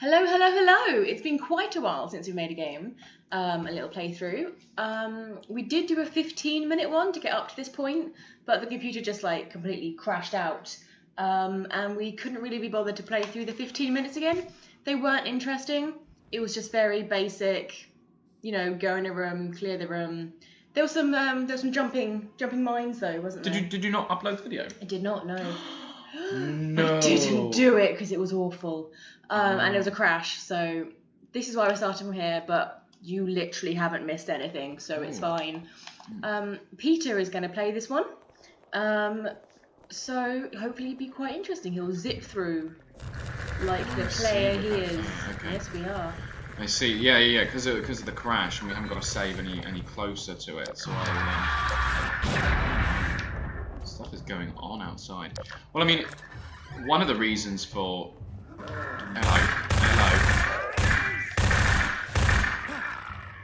Hello, hello, hello! It's been quite a while since we made a game, a little playthrough. We did do a 15-minute one to get up to this point, but the computer just like completely crashed out, and we couldn't really be bothered to play through the 15 minutes again. They weren't interesting. It was just very basic, you know, go in a room, clear the room. There was some jumping mines though, wasn't there? Did you not upload the video? I did not, no. No. I didn't do it because it was awful. And it was a crash, so this is why we're starting from here, but you literally haven't missed anything, so it's fine. Peter is going to play this one, so hopefully it'll be quite interesting. He'll zip through like the player he is. Okay. Yes, we are. I see. Yeah. Because of the crash, and we haven't got to save any closer to it. So stuff is going on outside. Well, I mean, one of the reasons for hello.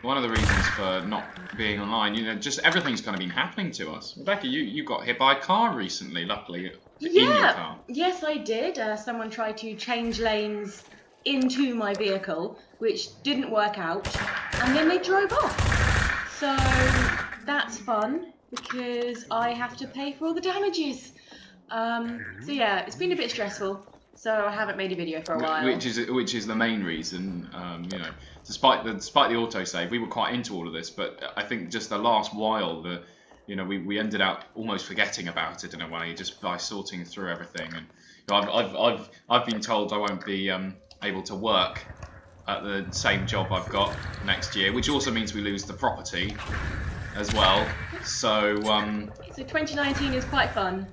One of the reasons for not being online, you know, just everything's kind of been happening to us. Rebecca, you got hit by a car recently, luckily. In your car. Yes, I did. Someone tried to change lanes into my vehicle, which didn't work out, and then they drove off. So that's fun because I have to pay for all the damages. So yeah, it's been a bit stressful. So I haven't made a video for a while. Which is the main reason. You know, despite the autosave, we were quite into all of this, but I think just the last while, we ended up almost forgetting about it in a way, just by sorting through everything. And you know, I've been told I won't be able to work at the same job I've got next year, which also means we lose the property as well. So 2019 is quite fun.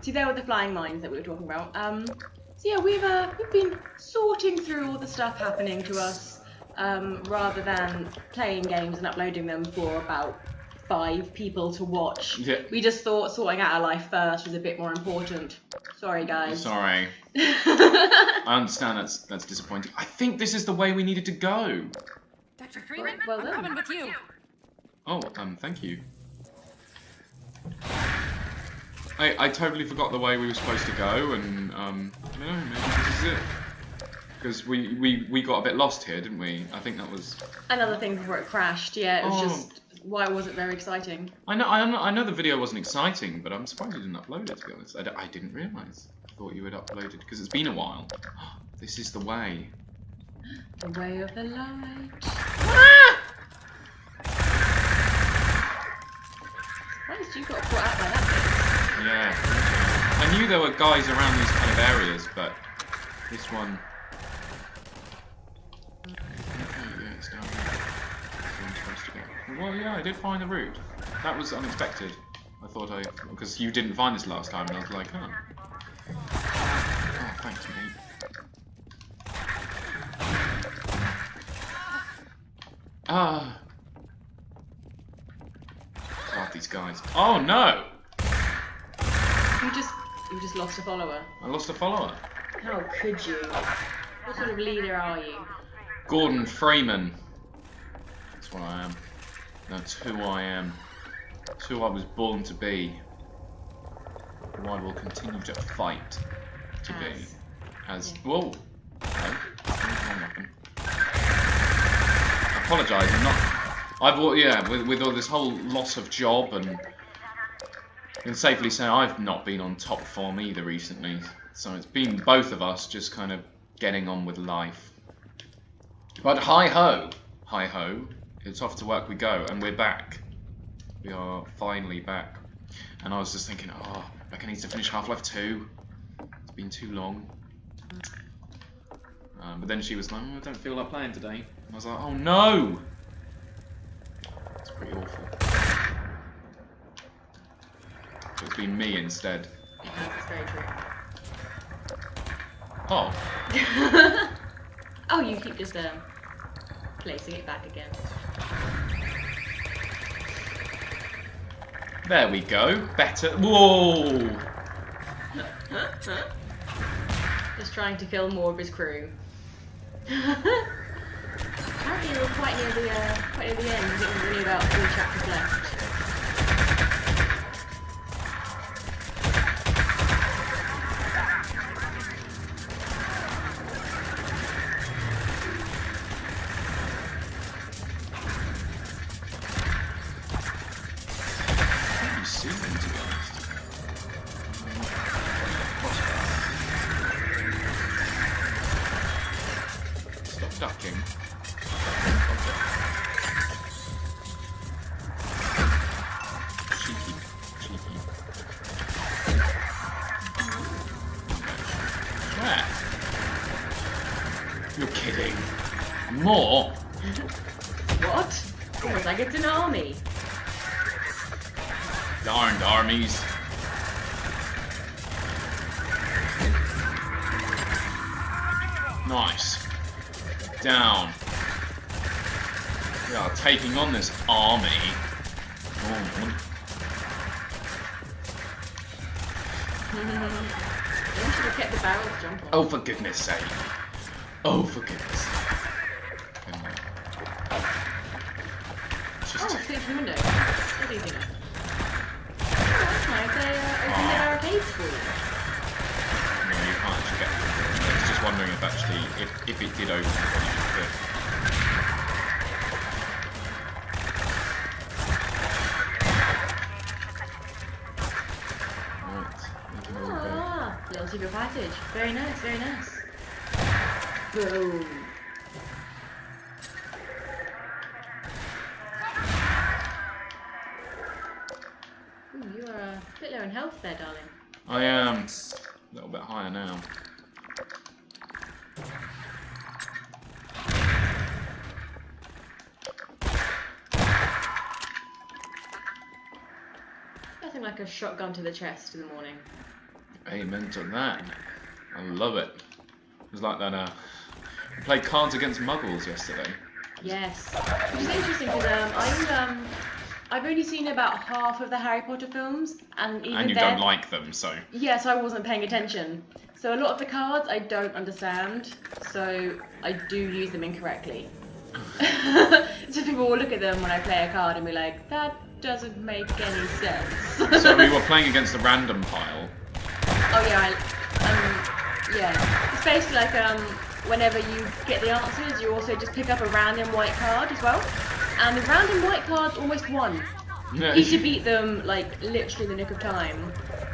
See, there were the flying mines that we were talking about. So yeah, we've been sorting through all the stuff happening to us, rather than playing games and uploading them for about 5 people to watch. Yeah. We just thought sorting out our life first was a bit more important. Sorry, guys. Sorry. I understand that's disappointing. I think this is the way we needed to go. Dr. Freeman, well I'm coming with you. Oh, thank you. I totally forgot the way we were supposed to go, and I don't know, maybe this is it. Because we got a bit lost here, didn't we? I think that was another thing before it crashed. Yeah, it was just why it wasn't very exciting. I know the video wasn't exciting, but I'm surprised you didn't upload it. To be honest, I didn't realise. I thought you had uploaded because it's been a while. This is the way. The way of the light. Ah! Christ, you got caught out by that thing. Yeah. I knew there were guys around these kind of areas, but this one. It's down here. That's where I'm supposed to go. Well, yeah, I did find the route. That was unexpected. I thought because you didn't find this last time, and I was like, oh. Oh, thanks, mate. Ah. God, these guys. Oh no! You just lost a follower. I lost a follower. How could you? What sort of leader are you? Gordon Freeman. That's what I am. That's who I am. It's who I was born to be. Who I will continue to fight to be. As whoa. No. I apologise. I'm not. With all this whole loss of job and. I can safely say I've not been on top form either recently. So it's been both of us just kind of getting on with life. But hi-ho, it's off to work we go, and we're back. We are finally back. And I was just thinking, Becca needs to finish Half-Life 2. It's been too long. But then she was like, I don't feel like playing today. And I was like, oh no! It's pretty awful. So it's been me instead. That's very true. Oh. Oh, you keep just placing it back again. There we go. Better. Whoa! Just trying to kill more of his crew. Apparently we're quite near the end. I think we're only about 3 chapters left. ducking. Cheeky. Where? You're kidding. More? What? Almost like it's an army. Darned armies. Nice. Down. We are taking on this army. Oh, You should have kept the barrel to jump on. oh, for goodness sake. Oh, for goodness sake. It's just... Oh, see through the window. That's easy enough. Oh, that's nice. They opened their arcades for you. No, you can't actually get through. I was just wondering if actually, if it did open, whether you could. Ah, little secret passage. Very nice, very nice. Boom. Ooh, you are a bit low in health there, darling. I am a little bit higher now. Nothing like a shotgun to the chest in the morning. Amen to that. I love it. It was like that, we played Cards Against Muggles yesterday. Yes, which is interesting because I've only seen about half of the Harry Potter films, and even And you then, don't like them, so... yes, I wasn't paying attention. So a lot of the cards I don't understand, so I do use them incorrectly. So people will look at them when I play a card and be like, that doesn't make any sense. So we were playing against the random pile. Oh yeah, yeah. It's basically like whenever you get the answers, you also just pick up a random white card as well. And the random white cards almost won. You should beat them like literally in the nick of time.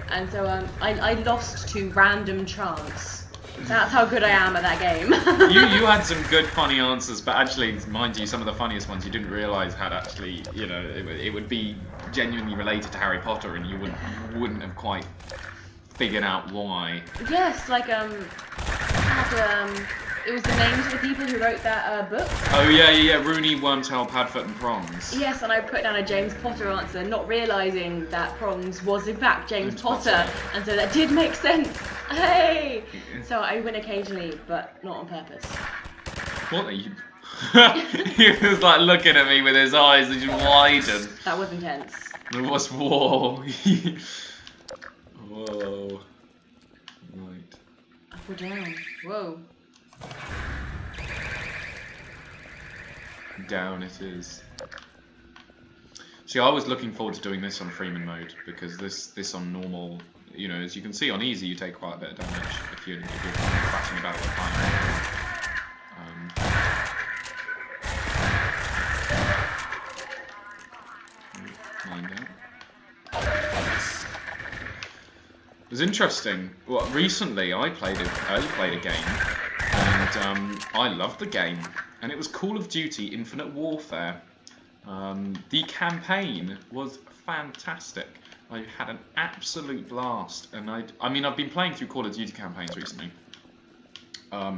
And so I lost to random chance. That's how good I am at that game. you had some good funny answers, but actually, mind you, some of the funniest ones you didn't realise had actually, you know, it would be genuinely related to Harry Potter, and you wouldn't have quite figured out why. Yes, like it was the names of the people who wrote that book. Oh yeah, Rooney, Wormtail, Padfoot, and Prongs. Yes, and I put down a James Potter answer, not realising that Prongs was in fact James Potter, and so that did make sense. Hey! So I win occasionally, but not on purpose. What are you? He was like looking at me with his eyes just widened. That was intense. It was whoa. Whoa. Right. Up or down? Whoa. Down it is. See, I was looking forward to doing this on Freeman mode, because this on normal, you know, as you can see on easy, you take quite a bit of damage if you're crashing about with fire. Mind out. It was interesting. Well, recently I played a game, and I loved the game, and it was Call of Duty Infinite Warfare. The campaign was fantastic. I had an absolute blast, and I mean I've been playing through Call of Duty campaigns recently,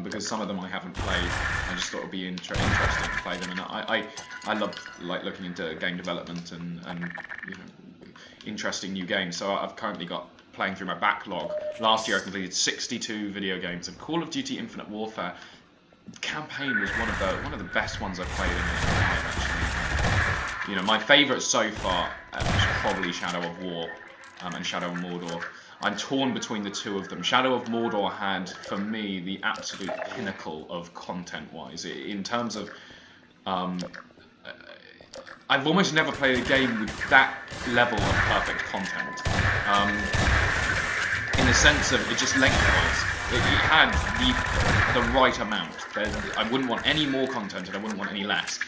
because some of them I haven't played. I just thought it'd be interesting to play them, and I love like looking into game development and you know, interesting new games. So I've currently got playing through my backlog. Last year I completed 62 video games, and Call of Duty Infinite Warfare campaign was one of the best ones I've played in my life, actually. You know, my favourite so far is probably Shadow of War and Shadow of Mordor. I'm torn between the two of them. Shadow of Mordor had, for me, the absolute pinnacle of content-wise. In terms of, I've almost never played a game with that level of perfect content. In the sense of it just lengthwise. It had the right amount. I wouldn't want any more content, and I wouldn't want any less.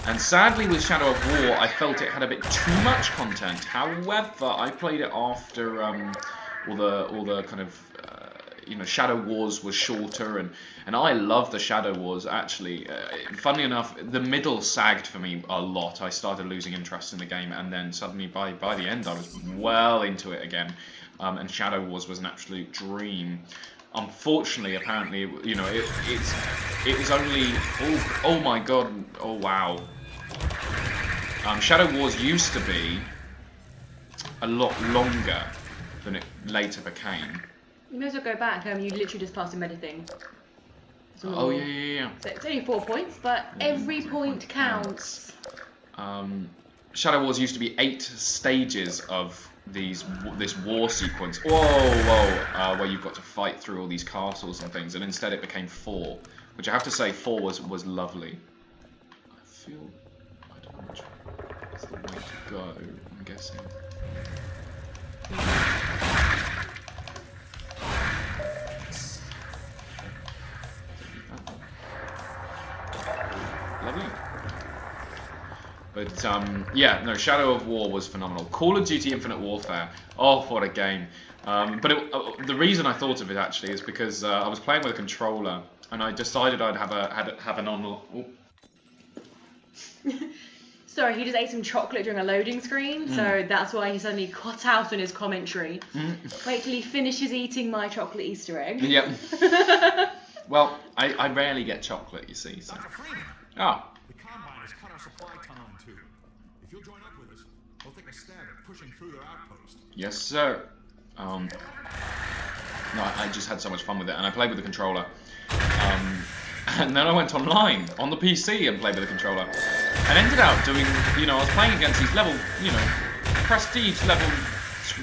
And sadly, with Shadow of War, I felt it had a bit too much content. However, I played it after all the kind of Shadow Wars was shorter, and I love the Shadow Wars actually. Funnily enough, the middle sagged for me a lot. I started losing interest in the game, and then suddenly by the end I was well into it again. And Shadow Wars was an absolute dream. Unfortunately, apparently, it was only oh my god, oh wow. Shadow Wars used to be a lot longer than it later became. You may as well go back. You literally just passed a meta thing. Oh yeah. So it's only 4 points, but every point counts. Shadow Wars used to be 8 stages of this war sequence. Whoa! Where you've got to fight through all these castles and things, and instead it became 4, which I have to say 4 was lovely. I don't know which is the way to go. I'm guessing. Lovely. But yeah, no, Shadow of War was phenomenal. Call of Duty Infinite Warfare, oh, what a game. But the reason I thought of it actually is because I was playing with a controller, and I decided I'd have an online. Sorry, he just ate some chocolate during a loading screen, so that's why he suddenly cut out on his commentary. Wait till he finishes eating my chocolate Easter egg. Yep. Well, I rarely get chocolate, you see. So. Oh. The Combine has cut our supply tunnel in 2. If you'll join up with us, we'll take a stab at pushing through their outpost. Yes, sir. No, I just had so much fun with it, and I played with the controller. And then I went online on the PC and played with the controller, and ended up doing, I was playing against these level, prestige level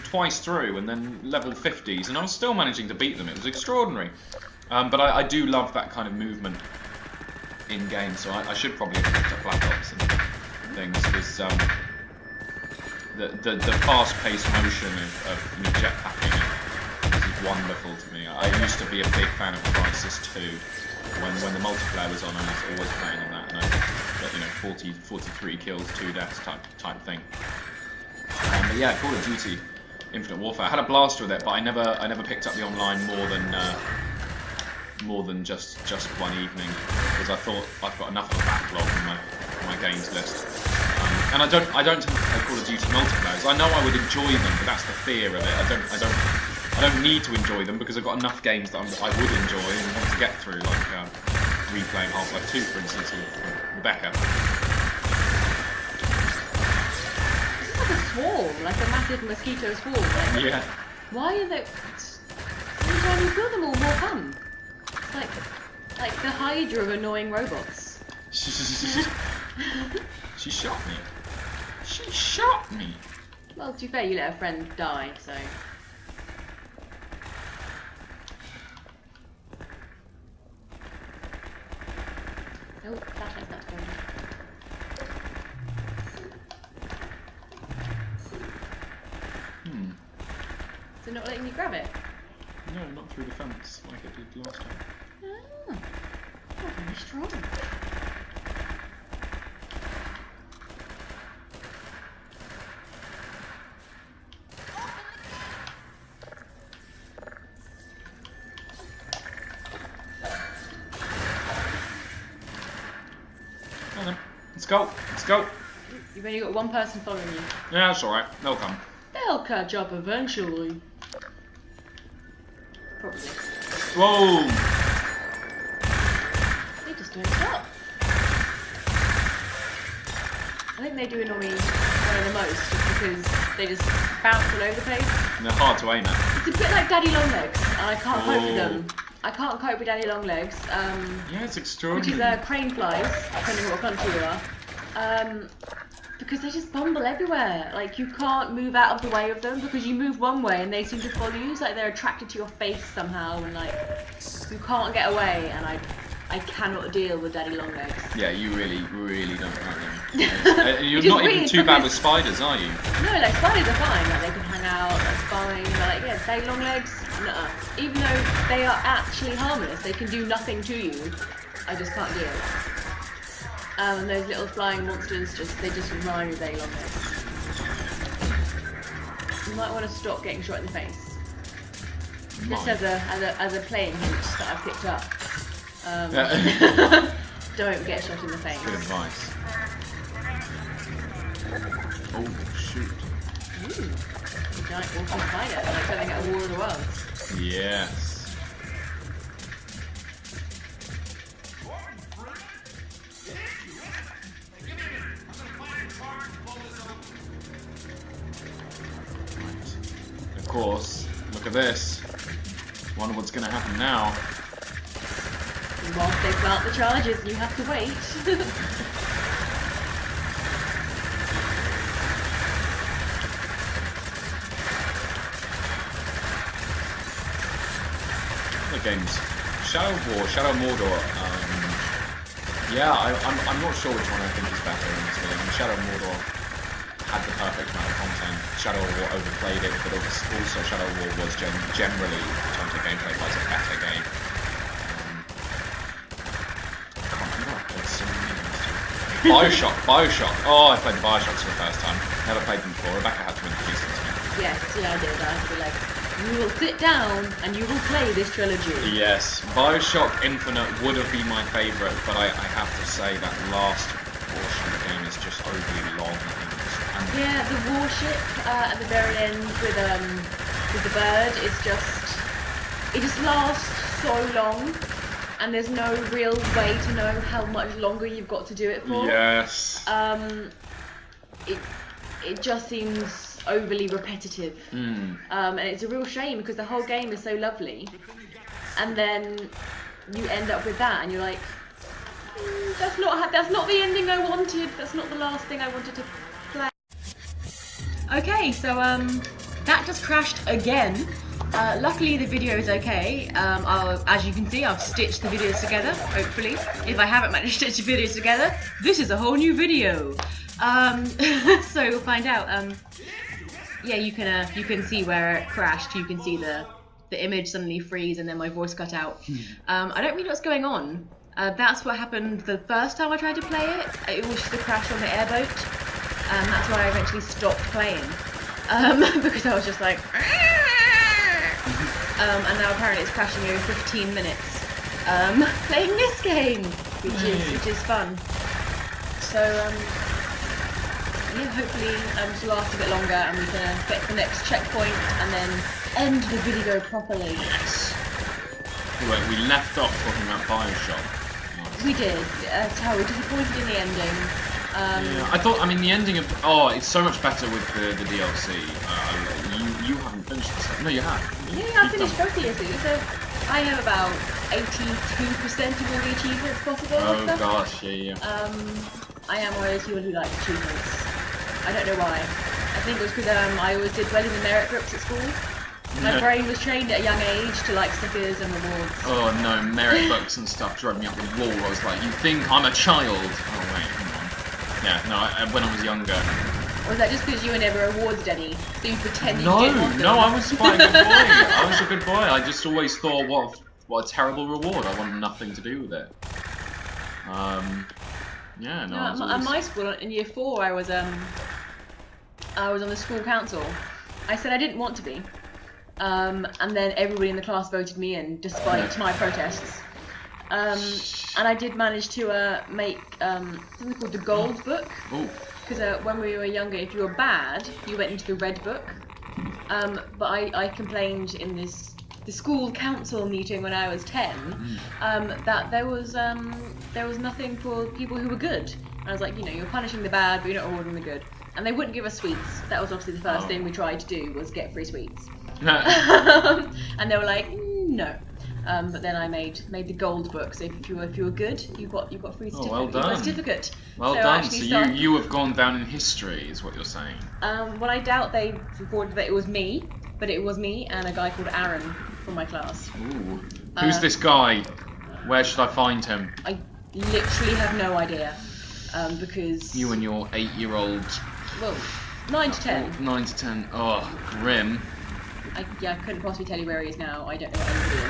twice through, and then level 50s, and I was still managing to beat them. It was extraordinary. But I do love that kind of movement in games, so I should probably have picked up Black Ops and things, because the fast-paced motion of jetpacking is wonderful to me. I used to be a big fan of Crysis 2. When the multiplayer was on, I was always playing on that, and I got 43 kills, 2 deaths type thing. But yeah, Call of Duty Infinite Warfare. I had a blast with it, but I never picked up the online more than just one evening, because I thought I've got enough of a backlog on my games list. And I don't tend to play Call of Duty multiplayers. I know I would enjoy them, but that's the fear of it. I don't need to enjoy them because I've got enough games that I would enjoy and want to get through, like replaying Half-Life 2, for instance, with Rebecca. It's like a swarm, like a massive mosquito swarm. Like, Yeah. Why are they? Every time you kill them all, more fun. It's like the Hydra of annoying robots. She shot me. She shot me. Well, to be fair, you let a friend die, so. Oh, flashlight's not going. Is it not letting you grab it? No, not through the fence like it did last time. Ah, you're very strong. Let's go. Let's go. You've only got one person following you. Yeah, that's alright. They'll come. They'll catch up eventually. Probably. Whoa! They just don't stop. I think they do annoy me the most, just because they just bounce all over the place. And they're hard to aim at. It's a bit like Daddy Longlegs, and I can't cope with them. I can't cope with Daddy Longlegs. Yeah, it's extraordinary. Which is crane flies, depending on what country you are. Because they just bumble everywhere. Like, you can't move out of the way of them because you move one way and they seem to follow you. It's like they're attracted to your face somehow, and like you can't get away. And I cannot deal with Daddy Longlegs. Yeah, you really don't like them. You're not even too bad with spiders, are you? No, like spiders are fine. Like they can hang out, that's fine. But like, yeah, Daddy Longlegs, nuh-uh. Even though they are actually harmless, they can do nothing to you. I just can't deal. And those little flying monsters, they just remind me of Daddy Longlegs. You might want to stop getting shot in the face. Just as a playing hint that I've picked up. Don't get shot in the face. Good advice. Oh shoot! Ooh, a giant walking spider, like something at a War of the Worlds. Yes. Of course, look at this. Wonder what's going to happen now. And whilst they plant the charges, you have to wait. The games. Shadow War, Shadow Mordor. Yeah, I'm not sure which one I think is better in this game. Shadow Mordor had the perfect amount of content. Shadow War overplayed it, but also Shadow War was generally, in terms of gameplay, was a better game. I can't remember. I played so many games. Bioshock. Oh, I played Bioshocks for the first time. Never played them before. Rebecca had to introduce them to me. Yes, yeah, I did. I had to be like, you will sit down and you will play this trilogy. Yes, Bioshock Infinite would have been my favourite, but I have to say that last portion of the game is just overly long. Yeah, the warship at the very end with the bird is it just lasts so long, and there's no real way to know how much longer you've got to do it for. Yes. It just seems overly repetitive, and it's a real shame because the whole game is so lovely, and then you end up with that, and you're like, that's not the ending I wanted. That's not the last thing I wanted to play. Okay, so that just crashed again. Luckily the video is okay. As you can see, I've stitched the videos together, hopefully. If I haven't managed to stitch the videos together, this is a whole new video. So we'll find out. Yeah, you can see where it crashed. You can see the image suddenly freeze and then my voice cut out. I don't really know what's going on. That's what happened the first time I tried to play it. It was just a crash on the airboat. That's why I eventually stopped playing. Because I was just like... and now apparently it's crashing over 15 minutes. Playing this game, which is fun. So, yeah, hopefully this will last a bit longer and we can get to the next checkpoint and then end the video properly. Yes. We left off talking about Bioshock. We did. So we're disappointed in the ending. Yeah, the ending of... Oh, it's so much better with the DLC. You haven't finished this. No, you have. Yeah, I finished both DLCs. So I have about 82% of all the achievements possible. Oh gosh, yeah. I am one of those people who likes achievements. I don't know why. I think it was because I always did well in the merit books at school. My brain was trained at a young age to like stickers and rewards. Oh no, merit books and stuff drove me up the wall. I was like, you think I'm a child? Oh wait, hang on. Yeah, no, when I was younger. Was that just because you were never awarded any? So you pretended you didn't want them? No, I was quite a good boy. I was a good boy. I just always thought, what a terrible reward. I want nothing to do with it. Yeah, no. At my school in year 4, I was on the school council. I said I didn't want to be, and then everybody in the class voted me in, despite my protests. And I did manage to make something called the Gold Book. Because when we were younger, if you were bad, you went into the Red Book. But I complained in the school council meeting when I was 10 that there was nothing for people who were good. And I was like, you're punishing the bad, but you're not rewarding the good. And they wouldn't give us sweets. That was obviously the first thing we tried to do, was get free sweets. And they were like, no. But then I made the Gold Book. So if you were good, you got free certificate. Well done. You got a certificate. Well done. So you have gone down in history, is what you're saying. Well, I doubt they reported that it was me, but it was me and a guy called Aaron from my class. Ooh. Who's this guy? Where should I find him? I literally have no idea, because you and your 8-year-old. Well, 9 to 10. 9 to 10. Oh, grim. I couldn't possibly tell you where he is now. I don't know where anybody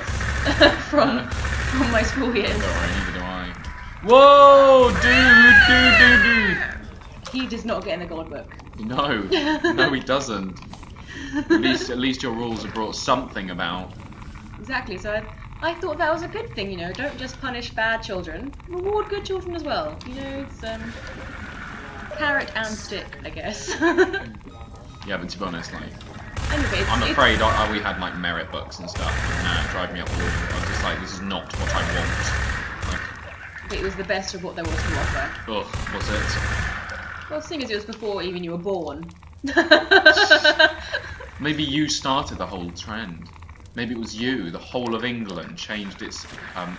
is from my school years. Don't worry, neither do I. Whoa, dude. He does not get in the Gold Book. No, he doesn't. At least your rules have brought something about. Exactly. So I thought that was a good thing, you know. Don't just punish bad children. Reward good children as well. You know, it's carrot and stick, I guess. Yeah, but to be honest, like, Anyway, I'm afraid we had like merit books and stuff, and it drive me up the wall. I was just like, this is not what I want. Like, it was the best of what there was to offer. ugh, was it? Well, seeing as it was before even you were born. Maybe you started the whole trend. Maybe it was you. The whole of England changed its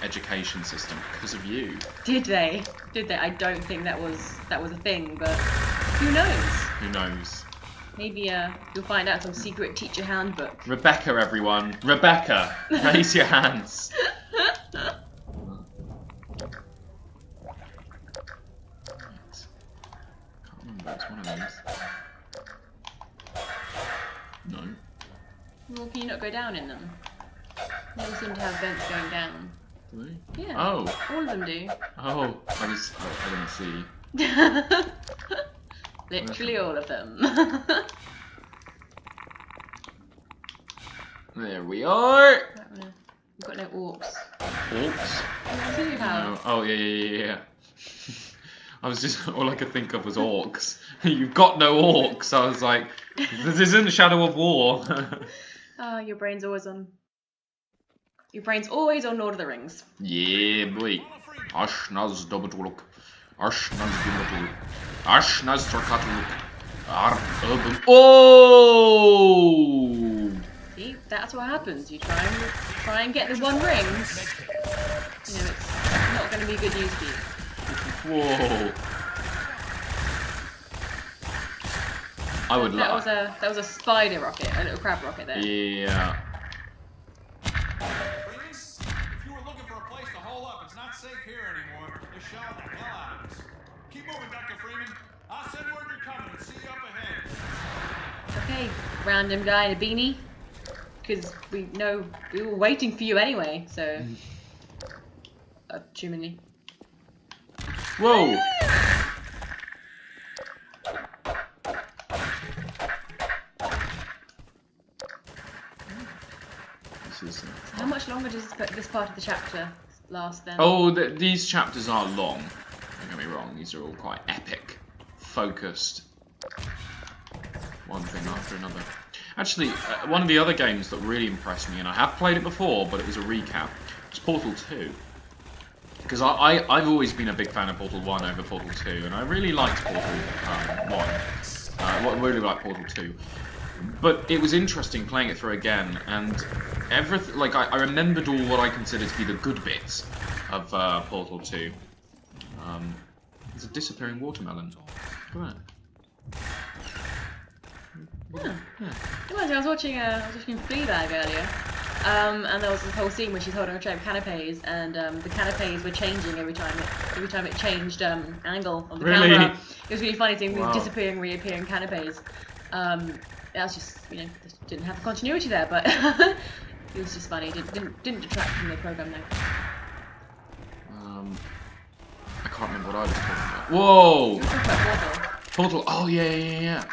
education system because of you. Did they? Did they? I don't think that was a thing, but who knows? Who knows? Maybe you'll find out some secret teacher handbook. Rebecca, everyone. Rebecca, raise your hands. Can't remember. It's one of these. No. Well, can you not go down in them? They all seem to have vents going down. Do they? Yeah. Oh. All of them do. Oh. I didn't see. Literally all of them. There we are. We've got no orcs. Orcs? I do have. No. Oh yeah. I was just, all I could think of was orcs. You've got no orcs. I was like, this isn't Shadow of War. Oh, your brain's always on. Your brain's always on Lord of the Rings. Yeah, boy. Ashnaz Dobutuluk. Ashnaz Dobutuluk. Ashnaz Torkatuluk. Oh! See, that's what happens. You try and get the one ring. You know, it's not going to be good news for you. Whoa! I would that was a spider rocket, a little crab rocket there. Yeah. Please, if you were looking for a place to hole up, it's not safe here anymore. Just shell the hell out of us. Keep moving, Dr. Freeman. I'll send word you're coming and see you up ahead. Okay, random guy in a beanie. Because we were waiting for you anyway, so. Assumingly. Whoa! How much longer does this part of the chapter last then? Oh, these chapters are long. Don't get me wrong, these are all quite epic, focused. One thing after another. Actually, one of the other games that really impressed me, and I have played it before, but it was a recap, was Portal 2. Because I've always been a big fan of Portal 1 over Portal 2, and I really liked Portal 1. I really liked Portal 2. But it was interesting playing it through again, and everything, like, I remembered all what I consider to be the good bits of Portal 2. There's a disappearing watermelon. Look at that. I was watching Fleabag earlier, and there was this whole scene where she's holding a tray of canapes, and the canapes were changing every time it changed angle of the camera. It was really funny seeing these disappearing, reappearing canapes. That was just, you know, just didn't have the continuity there, but it was just funny. Didn't detract from the program though. I can't remember what I was talking about. Whoa! You were talking about Portal. Oh yeah.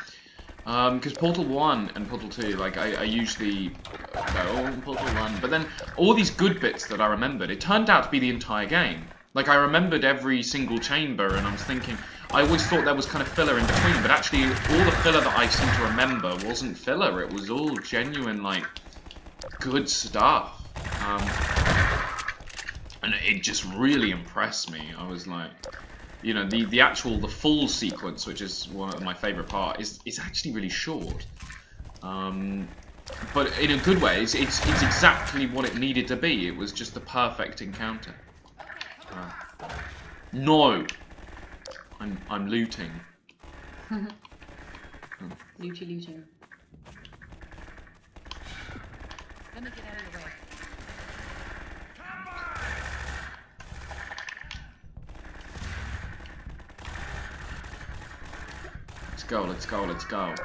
Because Portal 1 and Portal 2, like, I usually go, oh, Portal 1, but then all these good bits that I remembered, it turned out to be the entire game. Like, I remembered every single chamber, and I was thinking, I always thought there was kind of filler in between, but actually all the filler that I seem to remember wasn't filler, it was all genuine, like, good stuff. And it just really impressed me. I was like, you know, the full sequence, which is one of my favourite part, is actually really short. But in a good way, it's exactly what it needed to be. It was just the perfect encounter. No! I'm looting. looting. Let me get out of your way. Let's go.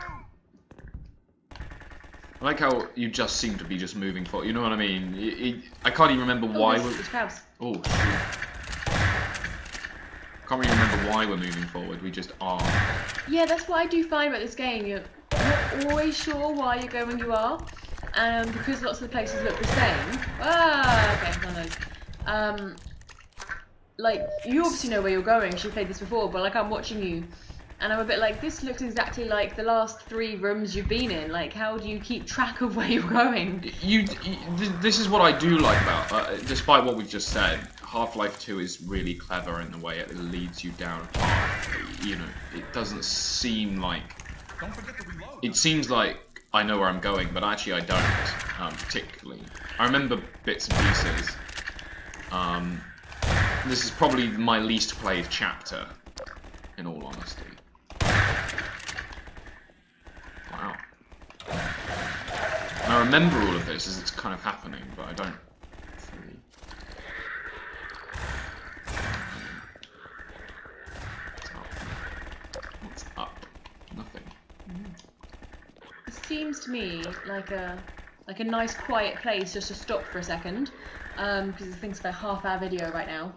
I like how you just seem to be just moving forward. You know what I mean? I can't even remember why we're... There's crabs. Oh, shoot. Can't really remember why we're moving forward. We just are. Yeah, that's what I do find about this game. You're not always sure why you're going where you are. and because lots of the places look the same. Ah, okay, none of those. Like, you obviously know where you're going, 'cause you played this before, but like I'm watching you, and I'm a bit like, this looks exactly like the last 3 rooms you've been in. Like, how do you keep track of where you're going? This is what I do like about, despite what we've just said, Half-Life 2 is really clever in the way it leads you down a path. You know, it doesn't seem like... Don't forget to reload. It seems like I know where I'm going, but actually I don't, particularly. I remember bits and pieces. This is probably my least played chapter, in all honesty. Wow. And I remember all of this as it's kind of happening, but I don't fully... What's up? Nothing. It seems to me like a nice quiet place just to stop for a second, because I think it's about a half-hour video right now.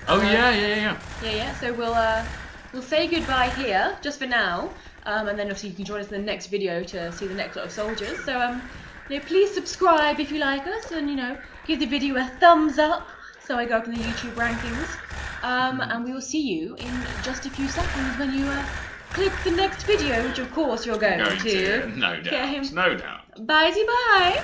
Oh yeah. Yeah. So we'll say goodbye here just for now, and then obviously you can join us in the next video to see the next lot of soldiers. So please subscribe if you like us, and give the video a thumbs up so I go up in the YouTube rankings. And we will see you in just a few seconds when you click the next video, which of course you're going to. No doubt. No doubt. Bye-bye.